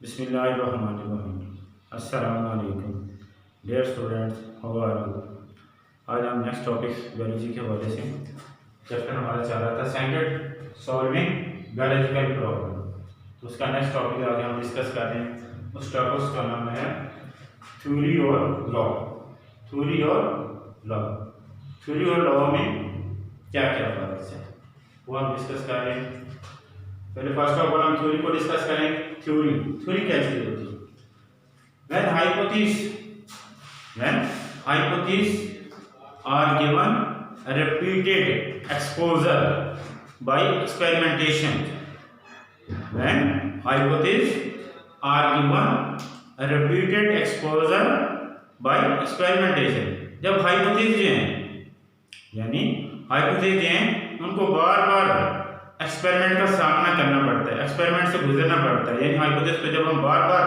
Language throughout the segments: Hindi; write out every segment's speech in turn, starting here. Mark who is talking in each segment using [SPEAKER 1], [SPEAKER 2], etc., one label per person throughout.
[SPEAKER 1] बिस्मिल्लाहिर्रहमानिर्रहीम। अस्सलामु अलैकुम dear students, how are you. आज हम नेक्स्ट टॉपिक बायोलॉजी के हवाले से चैप्टर हमारा चल रहा था स्टैंडर्ड सॉल्विंग बायोलॉजिकल प्रॉब्लम। तो उसका नेक्स्ट टॉपिक आज हम डिस्कस कर रहे हैं। उस टॉपिक का नाम है थ्योरी और लॉ। थ्योरी और लॉ। थ्योरी और लॉ में क्या क्या फर्क है वो हम डिस्कस कर रहे हैं। पहले फर्स्ट ऑफ ऑल हम थ्योरी को डिस्कस करेंगे। थ्योरी थ्योरी क्या चीज होती है? when hypotheses are given repeated exposure by experimentation. When hypotheses are given repeated exposure by experimentation, जब हाइपोथेसिस जो हैं यानी हाइपोथेसिस जो हैं उनको बार बार एक्सपेरिमेंट का सामना करना पड़ता है, एक्सपेरिमेंट से गुजरना पड़ता है। यानी हाइपोथेसिस को जब हम बार बार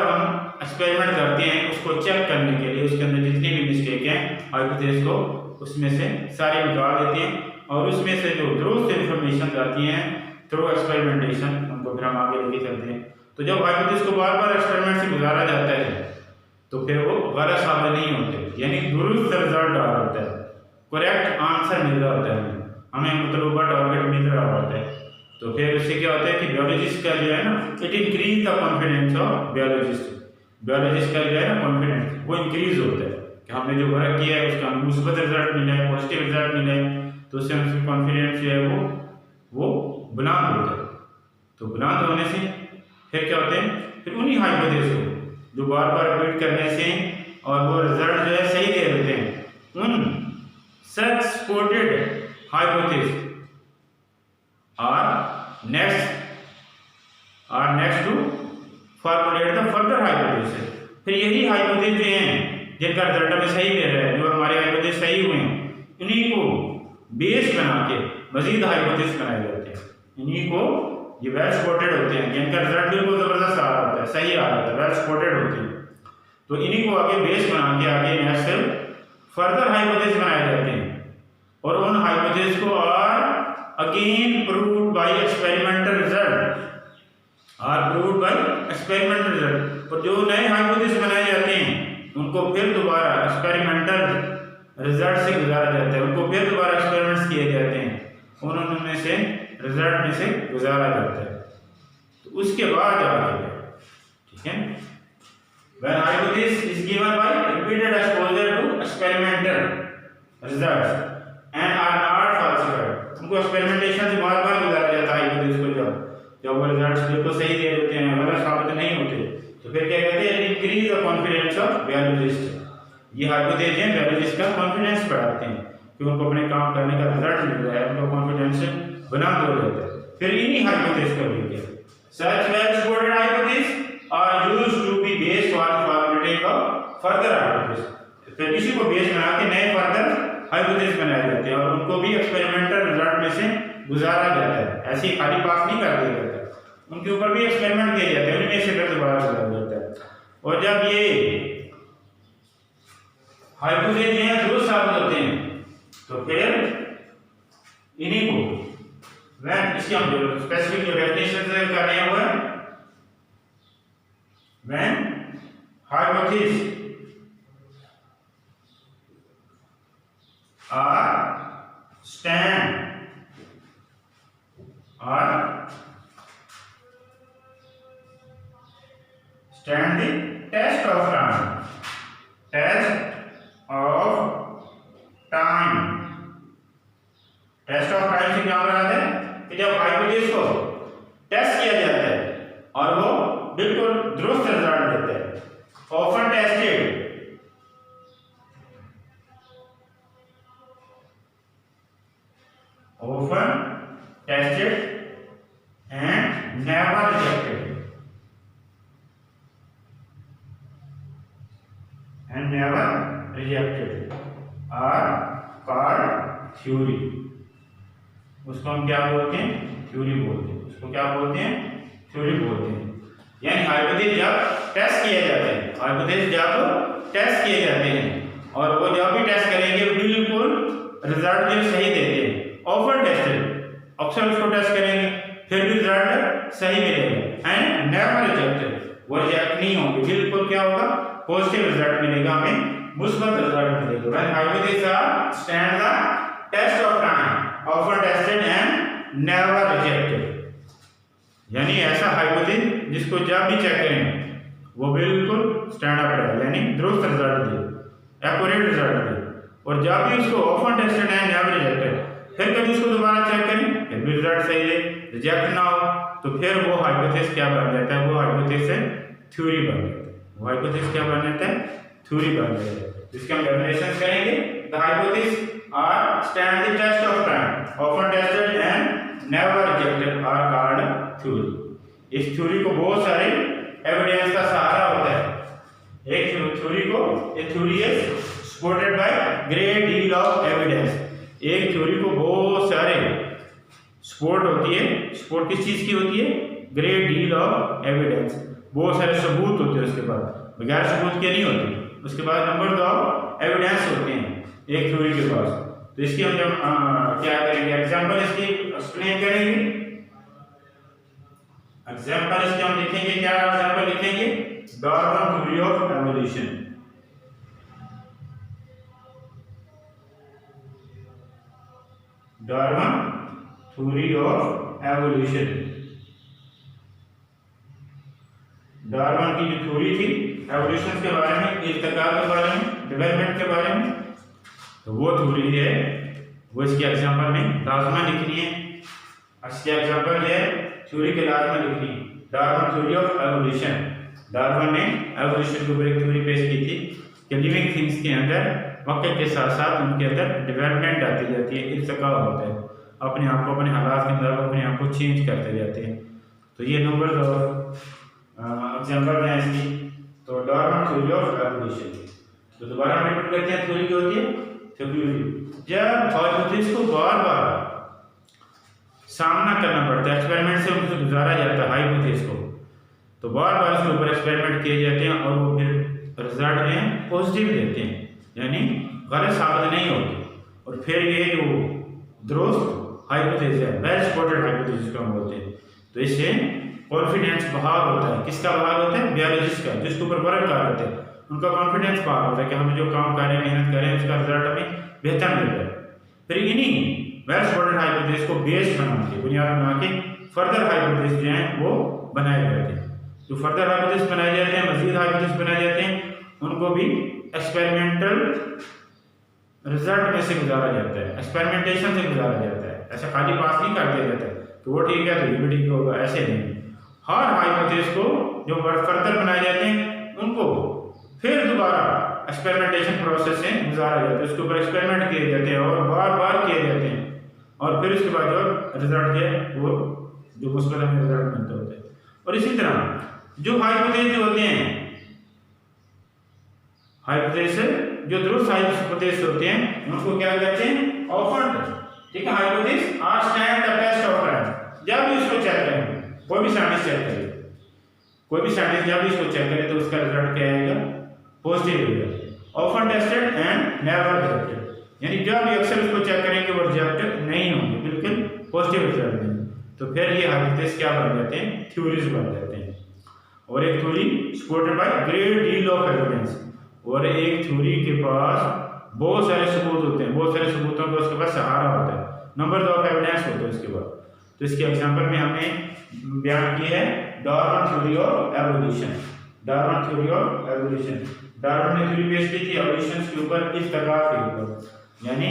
[SPEAKER 1] हम एक्सपेरिमेंट करते हैं उसको चेक करने के लिए, उसके अंदर जितनी भी मिस्टेक हैं हाइपोथेसिस को उसमें से सारे निकाल देते हैं और उसमें से जो दुरुस्त इंफॉर्मेशन आती हैं थ्रू एक्सपेरिमेंटेशन उनको फिर हम आगे लेके चलते हैं। तो जब हाइपोथेसिस को बार बार एक्सपेरिमेंट से गुजारा जाता है तो फिर वो गलत साबित नहीं होते, यानी दुरुस्त रिजल्ट आ रहा होता है, करेक्ट आंसर मिल रहा होता है, हमें मतलूबा टारगेट मिल रहा होता है। तो फिर इससे क्या होता है कि बायोलॉजिस्ट का जो है ना it increase the confidence of biologist का जो है ना कॉन्फिडेंस वो इंक्रीज होता है कि हमने जो वर्क किया है उसका मुस्बत रिजल्ट मिला है, पॉजिटिव रिजल्ट मिला है, तो उससे उसका कॉन्फिडेंस जो है वो बुलंद होता है। तो बुलंद होने से फिर क्या होते हैं, फिर उन्हीं हाइपोथेसिस को जो बार बार रिपीट करने से और वो रिजल्ट जो है सही दे देते हैं, उन सच supported hypothesis are next to formulate the further hypothesis। फिर यही हाइपोथेसिस जो हैं जिनका रिजल्ट हमें सही दे रहा है, जो हमारे हाइपोथेसिस सही हुए हैं, इन्हीं को बेस बना के मजीद हाइपोथेसिस बनाए जाते हैं। इन्हीं को ये वेल सपोर्टेड होते हैं, जिनका रिजल्ट बिल्कुल जबरदस्त आ रहा होता है, सही आ रहा होता है, वेल सपोर्टेड होते हैं। तो इन्हीं को आगे बेस बना के आगे नेक्स्ट फर्दर हाइपोथेसिस बनाए जाते हैं और उन हाइपोथेसिस को are again proved by experimental result. और जो नए हाइपोथेसिस बनाए जाते हैं उनको फिर दोबारा एक्सपेरिमेंटल रिजल्ट से गुजारा जाता है, उनको फिर दोबारा एक्सपेरिमेंट्स किए जाते हैं, उनमें से रिजल्ट में से गुजारा जाता है। तो उसके बाद आगे ठीक है, when hypothesis is given by repeated exposure to experimental results and are not falsified, उनको एक्सपेरिमेंटेशन से बार बार गुजारा जाता है हाइपोथेसिस को, जब वो रिजल्ट्स बिल्कुल सही दे देते हैं, गलत साबित नहीं होते, तो फिर क्या कहते हैं, increase the confidence of biologist. ये हाइपोथेसिस हैं बायोलॉजिस्ट का कॉन्फिडेंस बढ़ाते हैं कि उनको अपने काम करने का रिजल्ट मिल रहा है, उनका कॉन्फिडेंस बुलंद हो जाता है। फिर इन्हीं हाइपोथेसिस को लेके such well supported hypothesis are used to be base for formulating of further hypothesis. फिर इसी को बेस बना के नए फर्दर हाइपोथेसिस बनाए जाते हैं और उनको भी एक्सपेरिमेंटल रिजल्ट में से गुजारा जाता है, ऐसे ही खाली पास नहीं कर दिया जाता, उनके ऊपर भी एक्सपेरिमेंट किए जाते हैं, उनमें से फिर दोबारा गुजारा जाता है। और जब ये हाइपोथेसिस जो है दुरुस्त साबित होते हैं तो फिर इन्हीं को व्हेन इसकी हम जो स्पेसिफिक जो डेफिनेशन कर रहे हैं वो है when hypothesis stand the test of time। Test of time से क्या मराद है कि जब हाइपोथेसिस को टेस्ट किया जाता है और वो बिल्कुल दुरुस्त रिजल्ट देता है। Often tested and never rejected are called theory। उसको हम क्या बोलते हैं, थ्योरी बोलते हैं। उसको क्या बोलते हैं, थ्योरी बोलते हैं। यानी हाइपोथेसिस जब टेस्ट किए जाते हैं और वो जब भी टेस्ट करेंगे बिल्कुल रिजल्ट जो सही देते हैं। ऑफन टेस्टेड, अक्सर उसको टेस्ट करेंगे, फिर भी रिजल्ट सही मिलेगा एंड नेवर रिजेक्टेड, वो रिजेक्ट नहीं होंगे, बिल्कुल क्या होगा पॉजिटिव रिजल्ट मिलेगा, हमें मुस्बत रिजल्ट मिलेगा। When hypothesis are stand the test of time often tested and never rejected, यानी ऐसा हाइपोथेसिस जिसको जब भी चेक करें वो बिल्कुल स्टैंड अप रहे, यानी दुरुस्त रिजल्ट दे, एक्यूरेट रिजल्ट दे, और जब भी उसको often tested and never rejected, फिर कभी उसको दोबारा चेक करें फिर भी रिजल्ट सही है, रिजेक्ट ना हो, तो फिर वो हाइपोथेसिस क्या बन जाता है, वो हाइपोथेसिस थ्योरी बन जाता है, वो हाइपोथेसिस क्या बन जाता है, थ्योरी बन जाता है। इसके हम डेफिनेशन करेंगे, the hypothesis are stand the test of time often tested and never rejected are called theory. इस थ्योरी को बहुत सारे एविडेंस का सहारा होता है, एक थ्योरी को, एक theory is supported by great deal of evidence, एक थ्योरी को बहुत सारे सपोर्ट होती है, सपोर्ट किस चीज की होती है, ग्रेट डील ऑफ एविडेंस, बहुत सारे सबूत होते हैं उसके बाद, बगैर सबूत के नहीं होते, उसके बाद नंबर ऑफ एविडेंस होते हैं एक थ्योरी के पास। तो इसकी हम जब क्या करेंगे, एग्जांपल इसकी एक्सप्लेन करेंगे, एग्जांपल इसके हम लिखेंगे, क्या एग्जांपल लिखेंगे, Darwin theory of evolution, Darwin theory of evolution, Darwin की जो थ्योरी थी एवोल्यूशन के बारे में, इर्तिका के बारे में, डेवलपमेंट के बारे में, तो वो थ्योरी है, वो इसके एग्जांपल में लाजमा लिखनी है, इसके एग्जांपल है थ्योरी के लाजमा लिखनी है, Darwin theory of evolution, Darwin ने एवोल्यूशन के ऊपर एक थ्योरी पेश की थी कि लिविंग थिंग्स के अंदर वक्त के साथ साथ उनके अंदर डेवलपमेंट आती जाती है, इर्तिका होता है, अपने आप को, अपने हालात के अंदर अपने आप को चेंज करते जाते हैं। तो ये नंबर एग्जांपल है इसकी, तो डार्विन थ्योरी ऑफ एवोल्यूशन। तो दोबारा हम रिपीट करते हैं, थ्योरी क्या होती है, थ्योरी जब हाइपोथेसिस को बार बार सामना करना पड़ता है, एक्सपेरिमेंट से उनको गुजारा जाता है हाइपोथेसिस को, तो बार बार उसके ऊपर एक्सपेरिमेंट किए जाते हैं और वो फिर रिजल्ट में पॉजिटिव देते हैं, यानी गलत साबित नहीं होते, और फिर ये जो दुरुस्त हाइपोथेसिस है, वेल सपोर्टेड हाइपोथेसिस को हम बोलते हैं, तो इससे कॉन्फिडेंस बहाल होता है, किसका बहाल होता है, बायोलॉजिस्ट का, जिसके ऊपर वर्क कर रहे थे उनका कॉन्फिडेंस बहाल होता है कि हम जो काम कर रहे हैं, मेहनत कर रहे हैं, उसका रिजल्ट हमें बेहतर मिल रहा है। फिर इन्हीं वेल सपोर्टेड हाइपोथेसिस को बेस बना के, बुनियाद बना के फर्दर हाइपोथेसिस जो हैं वो बनाए जाते हैं, जो फर्दर हाइपोथेसिस बनाए जाते हैं, मजीद हाइपोथेसिस बनाए जाते हैं, उनको भी एक्सपेरिमेंटल रिजल्ट में से गुजारा जाता है, एक्सपेरिमेंटेशन से गुजारा जाता है, ऐसा खाली पास नहीं कर दिया जाता है तो वो ठीक है तो ये भी ठीक होगा, ऐसे नहीं। हर हाइपोथेसिस को जो फर्दर बनाए जाते हैं उनको फिर दोबारा एक्सपेरिमेंटेशन प्रोसेस से गुजारा जाता है, उसके ऊपर एक्सपेरिमेंट किए जाते हैं और बार बार किए जाते हैं, और फिर उसके बाद जो रिजल्ट है वो जो मुस्बत हमें रिजल्ट मिलता होता है। और इसी तरह जो हाइपोथेसिस जो होते हैं, हाइपोथेसिस जो दुरुस्त हाइपोथेसिस होते हैं उनको क्या कहते हैं, ऑफन, ठीक है, hypothesis are stand the test of time, जब भी उसको चेक करें, कोई भी साइंटिस्ट चेक करे, कोई भी साइंटिस्ट जब भी इसको चेक करे तो उसका रिजल्ट क्या आएगा, पॉजिटिव आएगा, often tested and never rejected, यानी जब भी अक्सर इसको चेक करेंगे वो रिजेक्ट नहीं होंगे, बिल्कुल पॉजिटिव रिजल्ट देंगे, तो फिर ये हाइपोथेसिस क्या बन जाते हैं, थ्योरीज बन जाते हैं। और एक theory supported by great deal of evidence, और एक थ्योरी के पास बहुत सारे सबूत होते हैं, बहुत सारे सबूतों का उसके पास सहारा होता है, नंबर ऑफ एविडेंस होते हैं उसके बाद। तो इसके एग्जांपल में हमने बयान किया है Darwin theory of evolution, Darwin theory of evolution, Darwin ने थ्योरी पेश की थी एवोल्यूशन के ऊपर, इर्तिका के ऊपर, यानी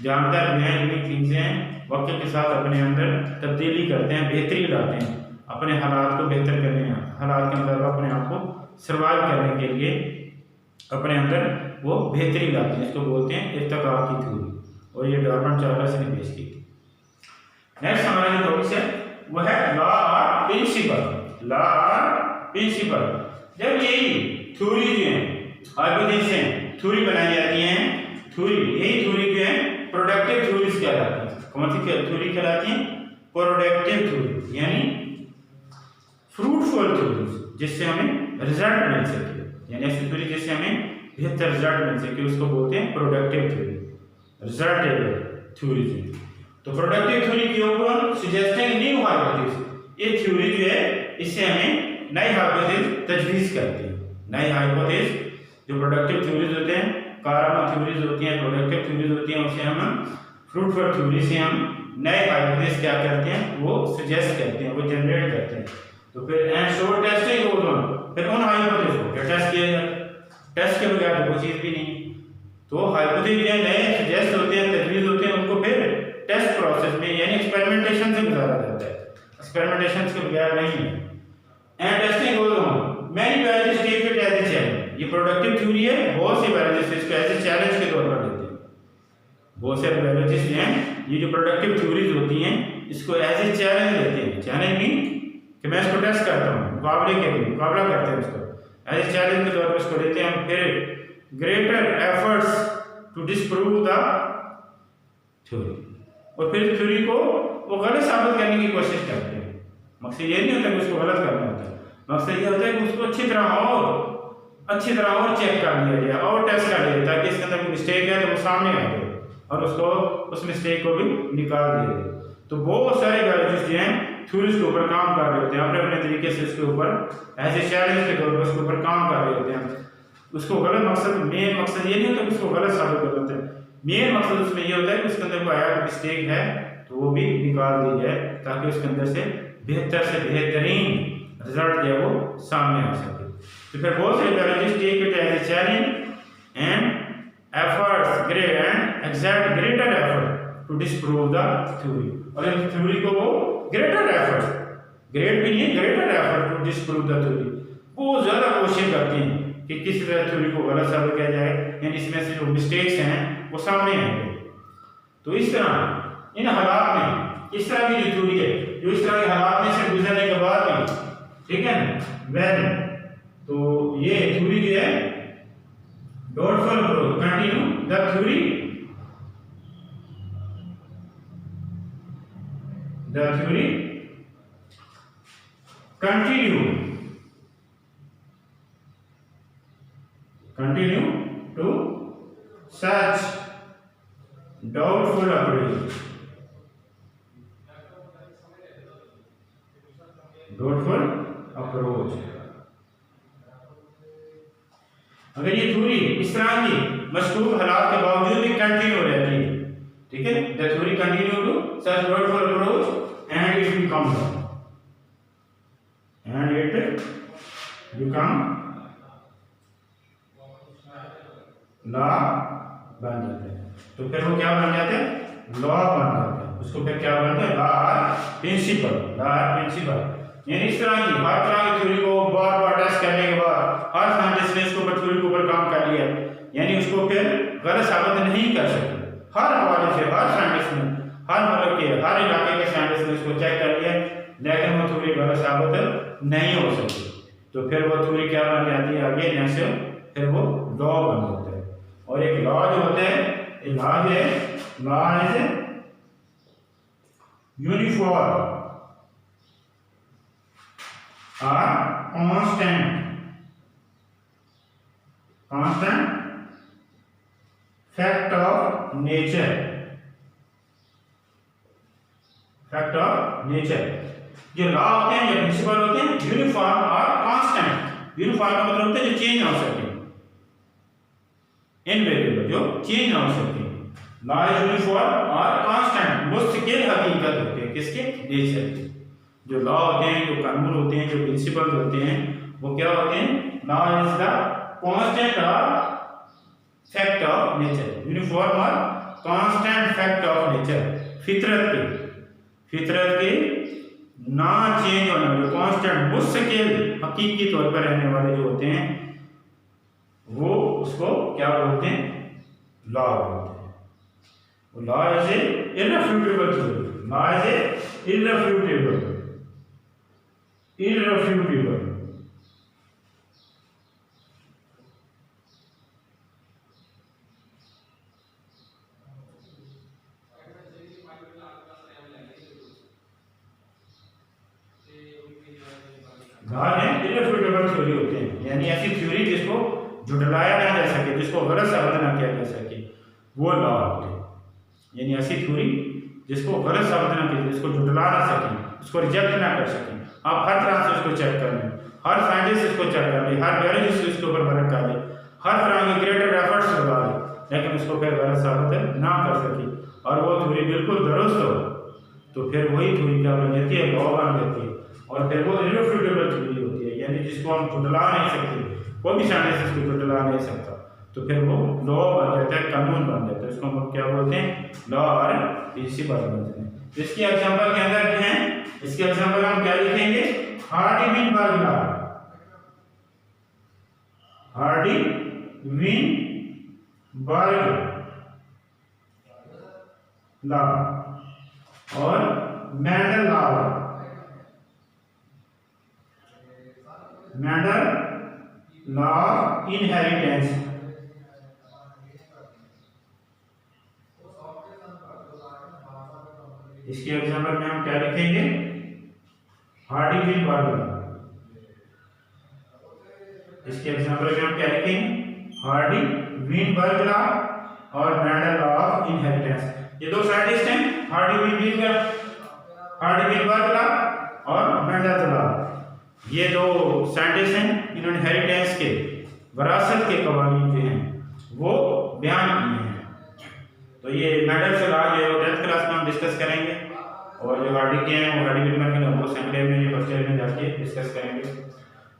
[SPEAKER 1] जानदार नए लिविंग थिंग्स हैं वक्त के साथ अपने अंदर तब्दीली करते हैं, बेहतरी लाते हैं, अपने हालात को बेहतर करने, हालात के अंदर अपने आप को सर्वाइव करने के लिए अपने अंदर वो बेहतरी लाते हैं, इसको बोलते हैं इर्तिका की थ्योरी, और ये डार्विन चार्ल्स ने पेश की थी। नेक्स्ट हमारा जो टॉपिक है वो है लॉ और प्रिंसिपल, लॉ और प्रिंसिपल। जब यही थ्योरी जो है हाइपोथेसिस है, थ्योरी बनाई जाती है, थ्योरी, यही थ्योरी जो है प्रोडक्टिव थ्योरीज कहलाती है। कौन सी थ्योरी कहलाती है, प्रोडक्टिव थ्योरी, यानी फ्रूटफुल थ्योरीज, जिससे हमें रिजल्ट मिल सके, यानी ऐसी थ्योरी जिससे हमें बेहतर रिजल्ट मिल सके, उसको बोलते हैं प्रोडक्टिव थ्योरी, रिजल्टेबल थ्योरीज। तो प्रोडक्टिव थ्योरी के ऊपर सजेस्टिंग न्यू हाइपोथेसिस, ये थ्योरी जो है इससे हमें नई हाइपोथेसिस तजवीज़ करती है। नई हाइपोथेसिस जो प्रोडक्टिव थ्योरीज होते हैं, कारनल थ्योरीज होती हैं, प्रोडक्टिव थ्योरीज होती हैं, उसे हम फ्रूटफुल थ्योरी से हम नए हाइपोथेसिस क्या करते हैं, वो सजेस्ट करते हैं, वो जनरेट करते हैं। तो फिर and show testing goes on, फिर उन हाइपोथेसिस को क्या टेस्ट किया जाए, टेस्ट के बगैर तो कोई चीज़ भी नहीं। तो हाइपोथेसिस जो नए सजेस्ट होते हैं, तजवीज़ होते हैं, उनको फिर टेस्ट प्रोसेस में यानी एक्सपेरिमेंटेशन से गुजारा जाता है, एक्सपेरिमेंटेशन के बगैर नहीं है। And testing goes on, many biologists take it as a challenge. ये प्रोडक्टिव थ्योरी है, बहुत से बायोलॉजिस्ट इसको एज ए चैलेंज के तौर पर लेते हैं। बहुत से बायोलॉजिस्ट हैं ये जो प्रोडक्टिव थ्योरीज होती हैं इसको एज ए चैलेंज लेते हैं। चैलेंज मीन कि मैं इसको टेस्ट करता हूँ, मुकाबले के लिए मुकाबला करते हैं, उसको एज ए चैलेंज के तौर पर इसको लेते हैं। फिर greater efforts to disprove the theory, और फिर थ्योरी को वो गलत साबित करने की कोशिश करते हैं। मकसद ये नहीं होता कि उसको गलत करना होता है, मकसद ये होता है कि उसको अच्छी तरह और चेक कर लिया जाए और टेस्ट कर लिया ताकि इसके अंदर कोई मिस्टेक है तो वो सामने आ जाए और उसको उस मिस्टेक को भी निकाल दिया जाए। तो बहुत सारे बायोलॉजिस्ट जो हैं थ्योरीज के ऊपर काम कर रहे होते हैं, अपने अपने तरीके से उसके ऊपर एज ए चैलेंज के तौर पर उसके ऊपर काम कर रहे होते हैं। उसको गलत मकसद, मेन मकसद ये नहीं होता कि उसको गलत साबित कर देते हैं, मेन मकसद उसमें ये होता है कि उसके अंदर कोई आया मिस्टेक है तो वो भी निकाल दी जाए ताकि उसके अंदर से बेहतरीन रिजल्ट जो है वो सामने आ सके। तो फिर बहुत सारे biologists take it as a challenge and efforts greater effort to disprove the theory, और इस थ्योरी को वो ग्रेटर एफर्ट, ग्रेट भी नहीं है, greater effort to disprove the theory, वो ज़्यादा कोशिश करती हैं कि किसी तरह थ्योरी को गलत साबित किया जाए, यानी इसमें से जो मिस्टेक्स हैं वो सामने आएंगे। तो इस तरह इन हालात में इस तरह की जो थ्योरी है, जो इस तरह के हालात में से गुजरने के बाद भी, ठीक है ना, वैन तो ये थ्योरी जो है doubtful approach continue the theory continue to such doubtful approach अगर ये थ्योरी इस तरह की मशकूक हालात के बावजूद भी कंटिन्यू रहती है, ठीक है, the theory continue to such doubtful approach and it become law बन जाता है। तो फिर वो क्या बन जाते हैं, लॉ बन जाते हैं, उसको फिर क्या बनते हैं, लॉ और प्रिंसिपल। यानी इस तरह की हर तरह की थ्योरी को बार बार टेस्ट करने के बाद हर साइंटिस्ट ने इसके ऊपर थ्योरी के ऊपर काम कर लिया, यानी उसको फिर गलत साबित नहीं कर सकते। हर हवाले से हर साइंटिस्ट ने, हर मुल्क के हर इलाके के साइंटिस्ट ने इसको चेक कर लिया, लेकिन वो थ्योरी गलत साबित नहीं हो सकती। तो फिर वो थ्योरी क्या बन जाती है आगे, यहाँ से फिर वो लॉ बन जाता है। और एक लॉ जो होता है, law is uniform constant fact of nature जो लॉ होते हैं, जो प्रिंसिपल होते हैं, यूनिफॉर्म और कांस्टेंट। यूनिफॉर्म का मतलब होता है जो चेंज ना हो सके, इनवेरिएबल, जो चेंज ना हो सके। लॉ इज यूनिफॉर्म और कांस्टेंट, मुस्तकिल हकीकत होते हैं किसके, नेचर के। जो लॉ होते हैं, जो कानून होते हैं, जो प्रिंसिपल होते हैं, वो क्या होते हैं, लॉ इज द कांस्टेंट और फैक्ट ऑफ नेचर, यूनिफॉर्म और कांस्टेंट फैक्ट ऑफ नेचर। फितरत के ना चेंज होने वाले, कांस्टेंट मुस्तकिल हकीकी तौर पर रहने वाले जो होते हैं, वो उसको क्या बोलते हैं, लॉ बोलते हैं। Law is a irrefutable theory, law is a irrefutable. Irrefutable theory होते हैं, यानी ऐसी थ्योरी जिसको झुठलाया ना जा सके, जिसको गलत साबित ना किया जा सके, वो लॉ होते हैं। यानी ऐसी थ्योरी जिसको गलत साबित ना किया, जिसको झुठला ना सके, उसको रिजेक्ट ना कर सकें। आप हर तरह से उसको चेक कर लें, हर साइंटिस्ट इसको चेक कर ले, हर बायोलॉजिस्ट इसके ऊपर वर्क कर ले, हर तरह के ग्रेटर एफर्ट्स लगा ले, लेकिन उसको फिर गलत साबित ना कर सके और वो थ्योरी बिल्कुल दुरुस्त हो, तो फिर वही थ्योरी क्या बन जाती है, लॉ बन जाती है। और फिर वो इररिफ्यूटेबल थ्योरी होती है, यानी जिसको हम झुठला नहीं सकते, कोई भी साइंटिस्ट इसको झुठला नहीं सकता, तो फिर वो लॉ बन जाता है, कानून बन जाता है। इसको हम क्या बोलते हैं, लॉ और प्रिंसिपल बोलते हैं। इसकी एग्जांपल के अंदर क्या है, इसके एग्जांपल हम क्या लिखेंगे, हार्डी-विनबर्ग लॉ, हार्डी-विनबर्ग लॉ और Mendel law, Mendel law of inheritance. इसके एग्जांपल में हम क्या लिखेंगे, हार्डी-विनबर्ग लॉ। इसके एग्जांपल में हम क्या लिखेंगे, हार्डी-विनबर्ग लॉ और मेंडल लॉ ऑफ इनहेरिटेंस। ये दो साइंटिस्ट हैं, हार्डी-विनबर्ग लॉ और मेंडल लॉ। ये दो साइंटिस्ट हैं, इन्होंने हेरिटेंस के, विरासत के कवानीन जो हैं वो बयान किए हैं। तो ये मेंडल लॉ जो 10th क्लास में हम डिस्कस करेंगे, और जो हार्डी के हैं वो हार्डी-विनबर्ग के वो सेकंड ईयर में, फर्स्ट ईयर में जाके डिस्कस करेंगे।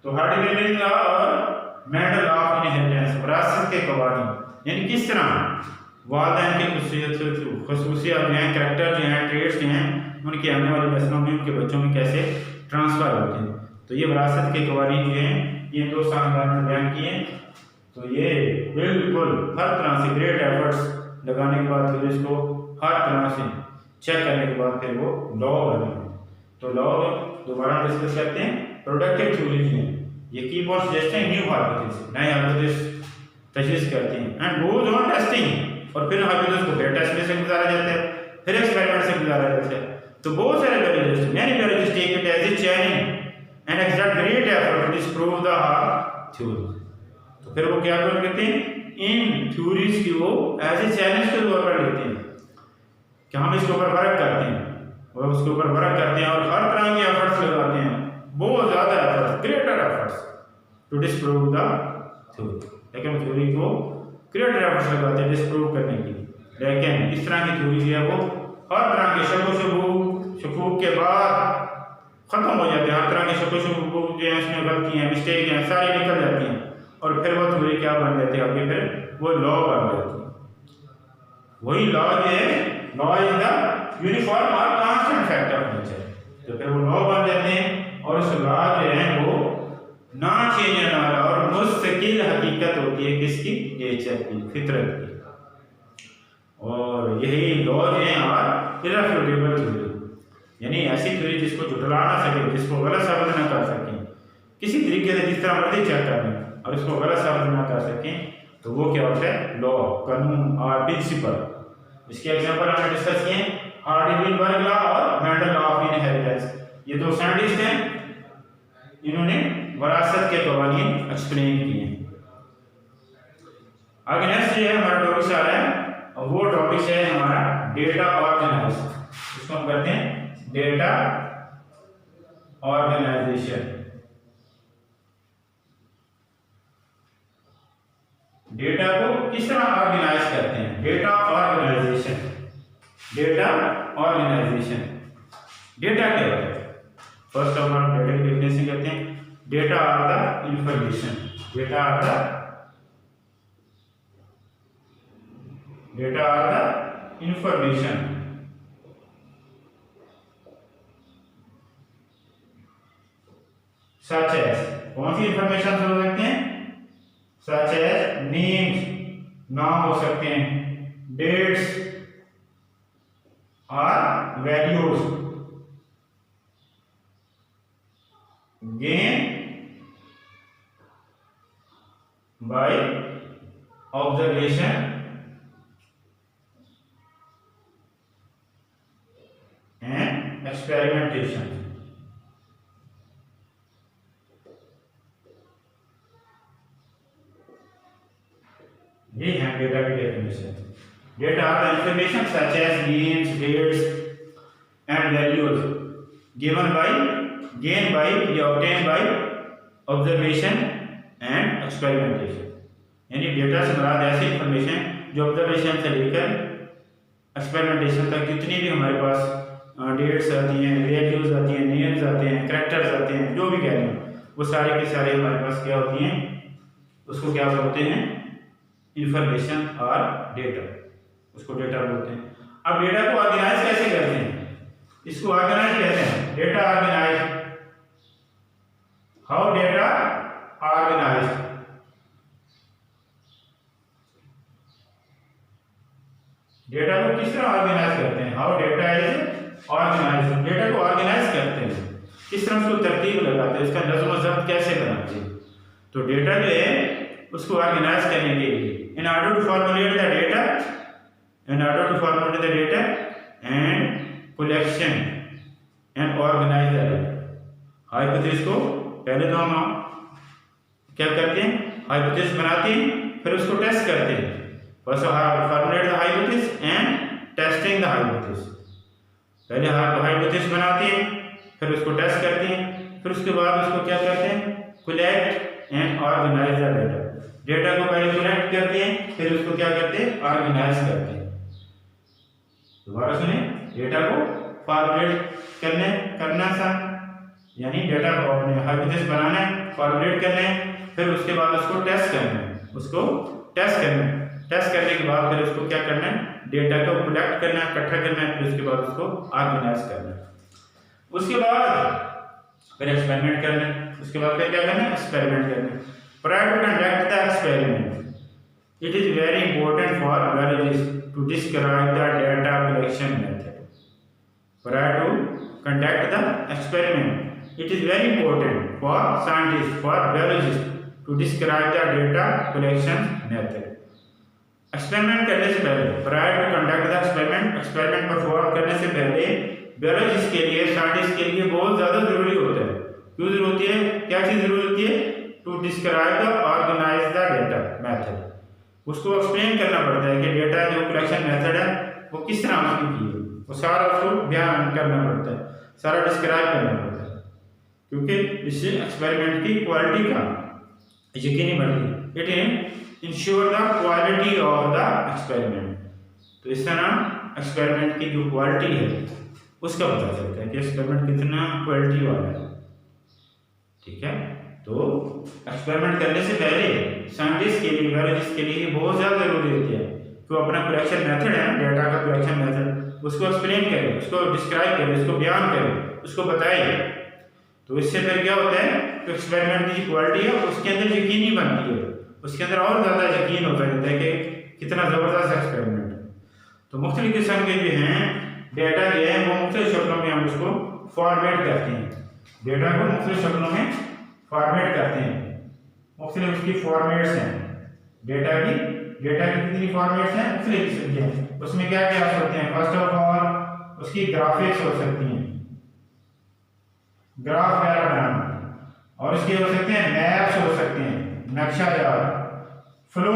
[SPEAKER 1] तो हार्डी-विनबर्ग लॉ और मेंडल लॉ ऑफ इनहेरिटेंस, विरासत के कवानीन, यानी किस तरह वालिदैन के खुसूसियत जो हैं, कैरेक्टर जो हैं, ट्रेड्स जो हैं, उनके आने वाली नस्लों में, उनके बच्चों में कैसे ट्रांसफर होते हैं। तो ये विरासत के कवानीन जो हैं, ये दो शानदार ने बयान किए हैं। तो ये बिल्कुल हर तरह से ग्रेट एफर्ट्स लगाने के बाद फिर इसको हर तरह से चेक करने के बाद फिर वो लॉ बने। तो लॉ दोबारा डिस्कस करते हैं। प्रोडक्टिव थ्योरीज हैं, ये keep on suggesting new hypothesis, नए हाइपोथेसिस तजवीज़ करती हैं, एंड गोज ऑन टेस्टिंग, और फिर हाइपोथेसिस को फिर टेस्ट से गुजारा जाता है, फिर एक्सपेरिमेंट से गुजारा जाता है। तो बहुत सारे biologists, many biologists take it as a challenge and exert great effort to disprove the theory. तो फिर वो क्या करते हैं, इन थ्योरीज की वो एज ए चैलेंज के तौर पर लेते हैं कि हम इसके ऊपर वर्क करते हैं, और उसके ऊपर वर्क करते हैं और हर तरह के एफर्ट्स लगाते हैं, बहुत ज़्यादा efforts, greater efforts to disprove the theory. लेकिन थ्योरी को ग्रेटर एफर्ट्स लगाते हैं डिस्प्रूव करने के लिए, लेकिन इस तरह की थ्योरी जो है वो हर तरह के शकूक के बाद खत्म हो जाते हैं। हर तरह के शकूक जो है, उसमें गलतियाँ, मिस्टेक हैं, सारी निकल जाती हैं, और फिर वो थ्योरी क्या बन जाती है, आगे फिर वो लॉ बन जाती है। वही लॉ जो है, लॉ इज द यूनिफॉर्म और कांस्टेंट फैक्ट ऑफ नेचर। तो फिर वो लॉ बन जाते हैं, और उस लॉ जो है वो ना चेंज होने वाला और मुस्तकिल हकीकत होती है, किसकी, नेचर की, फितरत की। और यही लॉ जो है और इररिफ्यूटेबल थ्योरी, यानी ऐसी थ्योरी जिसको झुठला ना सके, जिसको गलत साबित ना कर सकें किसी तरीके से, जिस तरह मर्जी चेक कर लें, और इसको गलत साबित ना कर सकें, तो वो क्या होता है, लॉ, कानून और प्रिंसिपल। इसके एग्जांपल हमने डिस्कस किए, हार्डी-विनबर्ग लॉ और मेंडल लॉ ऑफ इनहेरिटेंस। ये दो साइंटिस्ट हैं, इन्होंने विरासत के कवानीन एक्सप्लेन किए हैं। आगे नेक्स्ट ये हमारा टॉपिक आ रहा है, और वो टॉपिक है हमारा डेटा ऑर्गेनाइजेशन। इसको हम कहते हैं डेटा ऑर्गेनाइजेशन। डेटा को किस तरह ऑर्गेनाइज करते हैं, data organisation. Data organisation, data क्या होता है? फर्स्ट ऑफ ऑल डेटा की डेफिनेशन कहते हैं, data are the information, data are the information such as, कौन सी इंफॉर्मेशन हो सकते हैं, सच एज नेम्स, नाम हो सकते हैं, डेट्स और values, gained by observation and experimentation। ये है डेटा की definition. Data are the information such as names, dates and values gain by या obtain by observation and experimentation. यानी डेटा से मुराद ऐसी इंफॉर्मेशन जो ऑब्जर्वेशन से लेकर एक्सपेरिमेंटेशन तक जितनी भी हमारे पास डेट्स आती हैं, वैल्यूज आती हैं, नेम्स आते हैं, करैक्टर्स आते हैं, जो भी कह रहे हैं वो सारे के सारे हमारे पास क्या होती हैं, उसको क्या बोलते हैं, इंफॉर्मेशन और डेटा, उसको डेटा बोलते हैं। अब डेटा को ऑर्गेनाइज कैसे करते हैं, इसको ऑर्गेनाइज कहते हैं data organise. How data organise, data को किस तरह ऑर्गेनाइज करते हैं, how data is organise. Data को ऑर्गेनाइज करते हैं, किस तरह उसको तरतीब लगाते हैं, उसका नज़्म ज़ब्त कैसे बनाते हैं। तो डेटा जो है उसको ऑर्गेनाइज करने के लिए in order to formulate the data, and collection and organise the data. Hypothesis को पहले तो हम क्या करते हैं, हाइपोथेसिस बनाते हैं, फिर उसको टेस्ट करते हैं। First formulate the hypothesis and testing the hypothesis. पहले हाइपोथेसिस बनाते हैं, फिर उसको टेस्ट करते हैं, फिर उसके बाद उसको क्या करते हैं, collect and organise the data. Data को पहले कलेक्ट करते हैं, फिर उसको क्या करते हैं, ऑर्गेनाइज करते हैं। दोबारा सुने, डेटा को फॉर्मुलेट करना सा, यानी डेटा को अपने हाइपोथेसिस बनाना है, फॉर्मुलेट करना है, फिर उसके बाद उसको टेस्ट करना है, टेस्ट करने के बाद फिर उसको क्या करना है, डेटा को कलेक्ट करना है, इकट्ठा करना है, फिर उसके बाद उसको ऑर्गेनाइज करना है। उसके बाद फिर एक्सपेरिमेंट करना है, उसके बाद फिर क्या करना है, एक्सपेरिमेंट करना है। Prior to conduct the experiment, it is very important for biologists to describe the data collection method. Prior to conduct the experiment, it is very important for scientists, for biologists to describe the data collection method. Experiment करने से पहले, prior to conduct the experiment, experiment perform करने से पहले बियोलॉजिस्ट के लिए, साइंटिस्ट के लिए बहुत ज़्यादा ज़रूरी होता है। क्यों ज़रूरी होती है, क्या चीज़ ज़रूरी होती है, to describe the organise the data method. उसको एक्सप्लेन करना पड़ता है कि डेटा जो कलेक्शन मेथड है वो किस तरह उसकी की है, वो सारा उसको बयान करना पड़ता है, सारा डिस्क्राइब करना पड़ता है, क्योंकि इससे एक्सपेरिमेंट की क्वालिटी का यकीनी बढ़ती है। It ensure the quality of the experiment. तो इस तरह एक्सपेरिमेंट की जो क्वालिटी है उसका पता चलता है कि एक्सपेरिमेंट कितना क्वालिटी वाला है। ठीक है, तो एक्सपेरिमेंट करने से पहले साइंटिस्ट के लिए, बायोलॉजिस्ट के लिए बहुत ज़्यादा जरूरी होती है कि वो अपना कलेक्शन मेथड है, डेटा का कलेक्शन मेथड, उसको एक्सप्लेन करे, उसको डिस्क्राइब करे, उसको बयान करे, उसको बताए। तो इससे फिर क्या होता है, तो एक्सपेरिमेंट की जो क्वालिटी है उसके अंदर यकीनी बनती है, उसके अंदर और ज़्यादा यकीन होता रहता है कि कितना ज़बरदस्त एक्सपेरिमेंट है। तो मुख्तलिफ किस्म के जो हैं डेटा जो है वो मुख्तलिफ शक्लों में हम उसको फॉर्मेट करते हैं, डेटा को मुख्तलिफ शक्लों में फॉर्मेट करते हैं। मुख्तलिफ उसकी फॉर्मेट्स हैं डेटा की कितनी फॉर्मेट्स हैं, मुख्तलिफ किस्म के हैं। उसमें क्या क्या हो सकते हैं, फर्स्ट ऑफ ऑल उसकी ग्राफिक्स हो सकती हैं, ग्राफ वगैरह बनाना, और इसके हो सकते हैं मैप्स हो सकते हैं, नक्शा जात, फ्लो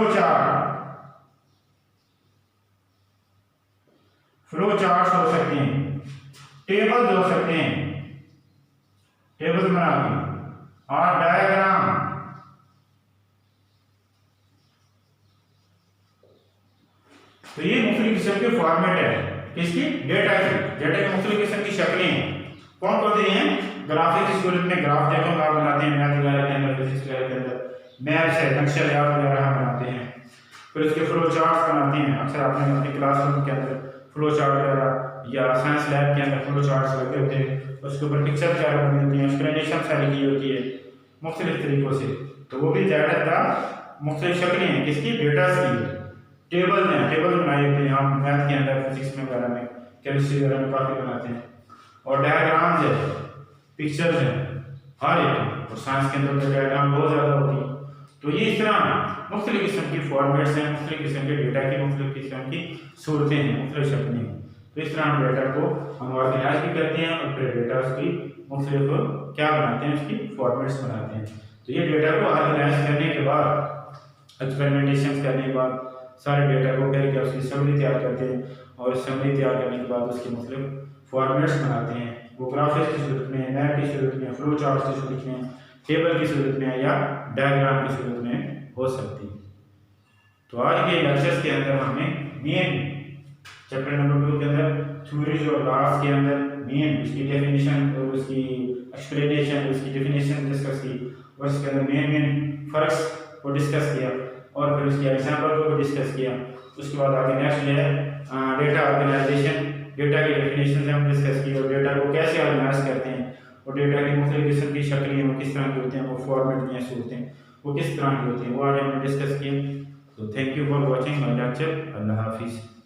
[SPEAKER 1] चार्ट्स हो सकते हैं, टेबल्स हो सकते हैं, टेबल्स बना के, और डायग्राम। तो ये मुख्तलिफ किस्म के फॉर्मेट है किसकी, डेटा की मुख्तलिफ किस्म की शक्लें हैं। कौन कौन सी हैं, ग्राफिक्स, स्कूल में ग्राफ देखो आप बनाते हैं, मैथ वगैरह के अंदर, फिजिक्स वगैरह के अंदर मैप्स है, नक्शा लेआउट वगैरह हम बनाते हैं। फिर उसके फ्लो चार्ट्स बनाते हैं, अक्सर आपने अपनी क्लासरूम के अंदर फ्लो चार्ट वगैरह या साइंस लैब के अंदर फ्लो चार्ट्स लगे होते हैं, उसके ऊपर पिक्चर वगैरह बनी होती हैं, एक्सप्लेनेशन सारी की होती है मुख्तलिफ तरीक़ों से। तो वो भी डाटा मुख्तलिफ शक्लें हैं किसकी, डेटा की। टेबल हैं, टेबल बनाए होते हैं हम मैथ के अंदर, फिजिक्स में वगैरह में, केमिस्ट्री वगैरह में काफ़ी बनाते हैं। और डायग्राम्स है, पिक्चर्स हैं हर एक, और साइंस के अंदर डायग्राम बहुत ज़्यादा होती है। तो ये इस तरह मुख्तलिफ किस्म की फॉर्मेट्स हैं, मुख्तलिफ किस्म के डेटा की मुख्तलिफ किस्म की सूरतें हैं, मुख्तलिफ शक्लें हैं। तो इस तरह हम डेटा को हम ऑर्गेनाइज भी करते हैं, और फिर डेटा उसकी मुख्तलिफ क्या बनाते हैं, उसकी फॉर्मेट्स बनाते हैं। तो ये डेटा को ऑर्गेनाइज करने के बाद, एक्सपेरिमेंटेशन करने के बाद, सारे डेटा को फिर क्या उसकी समरी तैयार करते हैं, और समरी तैयार करने के बाद उसकी मुख्तलिफ फॉर्मेट्स बनाते हैं, वो ग्राफिक्स की सूरत में, मैप की सूरत में, फ्लो चार्ट की सूरत में, टेबल की सूरत में या डायग्राम की सूरत में हो सकती है। तो आज के लेक्चर्स के अंदर हमने मेन चैप्टर नंबर 2 के अंदर थ्योरीज और लॉज के अंदर मेन उसकी डेफिनेशन और उसकी एक्सप्लेनेशन, उसकी डेफिनेशन डिस्कस की और उसके अंदर मेन फर्क्स को डिस्कस किया और फिर उसके एग्जांपल को डिस्कस किया। उसके बाद आगे नेक्स्ट जो है डेटा ऑर्गेनाइजेशन, डेटा की डेफिनेशन से हम डिस्कस की और डेटा को कैसे ऑर्गेनाइज करते हैं और डेटा की मुख्तलिफ किस्म की शक्लें वो किस तरह की होते हैं, वो फॉर्मेट में सूरतें हैं वो किस तरह की होती हैं, वो आज हमने डिस्कस किए। तो thank you for watching my lecture. अल्लाह हाफिज़।